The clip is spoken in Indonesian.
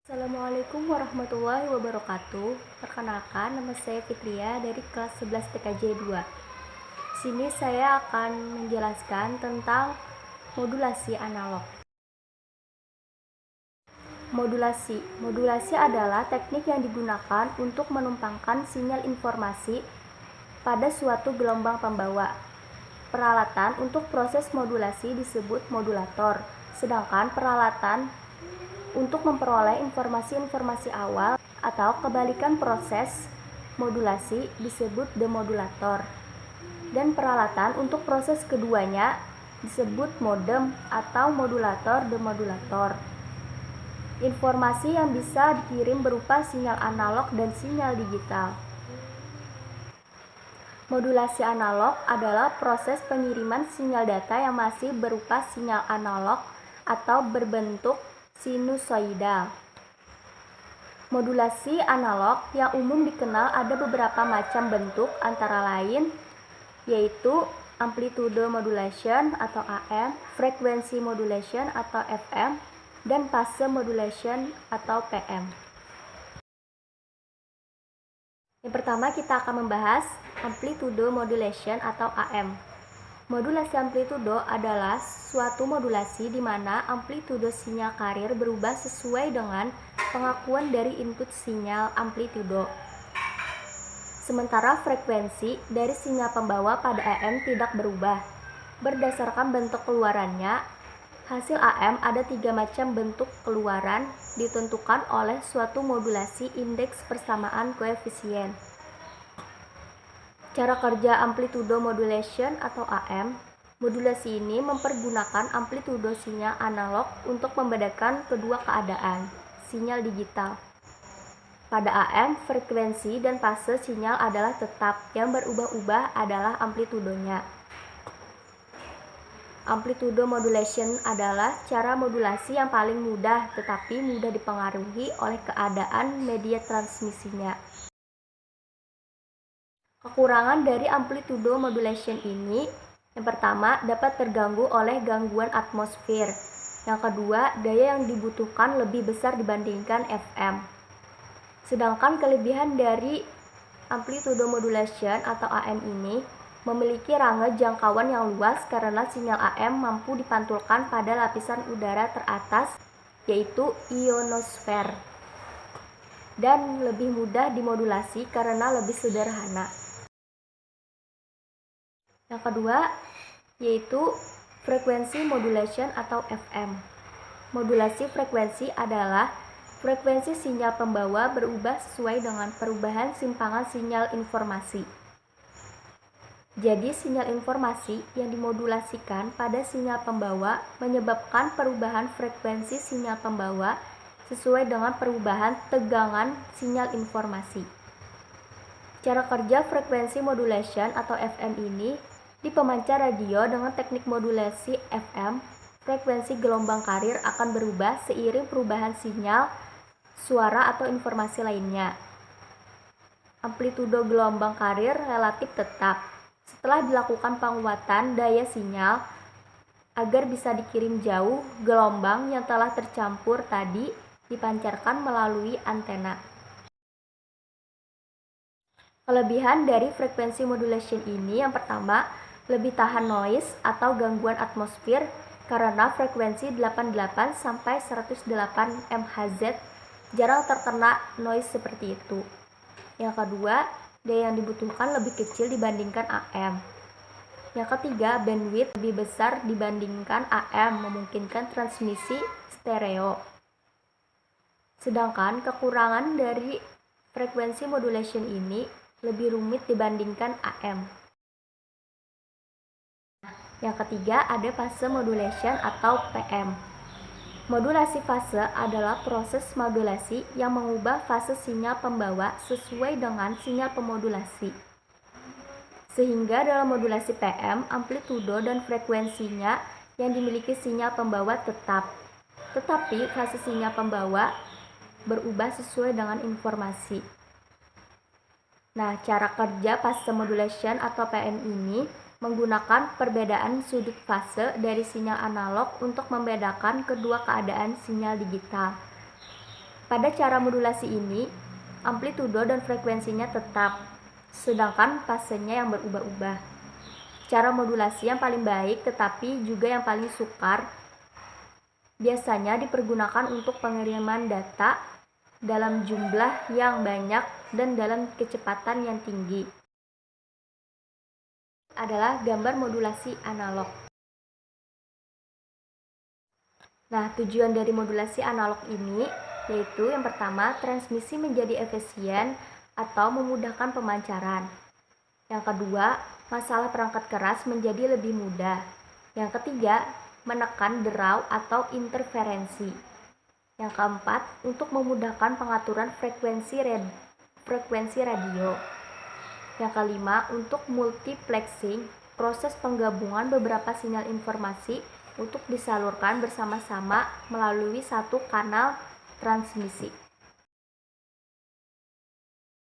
Assalamualaikum warahmatullahi wabarakatuh. Perkenalkan, nama saya Fitria dari kelas 11 TKJ 2. Di sini saya akan menjelaskan tentang modulasi analog. Modulasi adalah teknik yang digunakan untuk menumpangkan sinyal informasi pada suatu gelombang pembawa. Peralatan untuk proses modulasi disebut modulator, sedangkan peralatan untuk memperoleh informasi-informasi awal atau kebalikan proses modulasi disebut demodulator, dan peralatan untuk proses keduanya disebut modem atau modulator-demodulator. Informasi yang bisa dikirim berupa sinyal analog dan sinyal digital. Modulasi analog adalah proses pengiriman sinyal data yang masih berupa sinyal analog atau berbentuk sinusoidal. Modulasi analog yang umum dikenal ada beberapa macam bentuk, antara lain yaitu amplitude modulation atau AM, frequency modulation atau FM, dan phase modulation atau PM. Yang pertama kita akan membahas amplitude modulation atau AM. Modulasi amplitudo adalah suatu modulasi di mana amplitudo sinyal carrier berubah sesuai dengan pengakuan dari input sinyal amplitudo. Sementara frekuensi dari sinyal pembawa pada AM tidak berubah. Berdasarkan bentuk keluarannya, hasil AM ada 3 macam bentuk keluaran ditentukan oleh suatu modulasi indeks persamaan koefisien. Cara kerja amplitudo modulation atau AM, modulasi ini mempergunakan amplitudo sinyal analog untuk membedakan kedua keadaan, sinyal digital. Pada AM, frekuensi dan fase sinyal adalah tetap, yang berubah-ubah adalah amplitudonya. Amplitudo modulation adalah cara modulasi yang paling mudah tetapi mudah dipengaruhi oleh keadaan media transmisinya. Kekurangan dari amplitudo modulation ini, yang pertama dapat terganggu oleh gangguan atmosfer. Yang kedua, daya yang dibutuhkan lebih besar dibandingkan FM. Sedangkan kelebihan dari amplitudo modulation atau AM ini memiliki range jangkauan yang luas karena sinyal AM mampu dipantulkan pada lapisan udara teratas, yaitu ionosfer, dan lebih mudah dimodulasi karena lebih sederhana. Yang kedua yaitu frekuensi modulation atau FM. Modulasi frekuensi adalah frekuensi sinyal pembawa berubah sesuai dengan perubahan simpangan sinyal informasi. Jadi sinyal informasi yang dimodulasikan pada sinyal pembawa menyebabkan perubahan frekuensi sinyal pembawa sesuai dengan perubahan tegangan sinyal informasi. Cara kerja frekuensi modulation atau FM ini di pemancar radio dengan teknik modulasi FM, frekuensi gelombang carrier akan berubah seiring perubahan sinyal, suara atau informasi lainnya. Amplitudo gelombang carrier relatif tetap. Setelah dilakukan penguatan daya sinyal agar bisa dikirim jauh, gelombang yang telah tercampur tadi dipancarkan melalui antena. Kelebihan dari frekuensi modulation ini, yang pertama, lebih tahan noise atau gangguan atmosfer karena frekuensi 88 sampai 108 MHz jarang terkena noise seperti itu. Yang kedua, daya yang dibutuhkan lebih kecil dibandingkan AM. Yang ketiga, bandwidth lebih besar dibandingkan AM, memungkinkan transmisi stereo. Sedangkan kekurangan dari frekuensi modulation ini lebih rumit dibandingkan AM. Yang ketiga, ada fase modulation atau PM. Modulasi fase adalah proses modulasi yang mengubah fase sinyal pembawa sesuai dengan sinyal pemodulasi. Sehingga dalam modulasi PM, amplitudo dan frekuensinya yang dimiliki sinyal pembawa tetap. Tetapi fase sinyal pembawa berubah sesuai dengan informasi. Nah, cara kerja fase modulation atau PM ini menggunakan perbedaan sudut fase dari sinyal analog untuk membedakan kedua keadaan sinyal digital. Pada cara modulasi ini, amplitudo dan frekuensinya tetap, sedangkan fasenya yang berubah-ubah. Cara modulasi yang paling baik tetapi juga yang paling sukar biasanya dipergunakan untuk pengiriman data dalam jumlah yang banyak dan dalam kecepatan yang tinggi. Adalah gambar modulasi analog. Nah, tujuan dari modulasi analog ini yaitu yang pertama, transmisi menjadi efisien atau memudahkan pemancaran. Yang kedua, masalah perangkat keras menjadi lebih mudah. Yang ketiga, menekan derau atau interferensi. Yang keempat, untuk memudahkan pengaturan frekuensi radio. Yang kelima, untuk multiplexing, proses penggabungan beberapa sinyal informasi untuk disalurkan bersama-sama melalui satu kanal transmisi.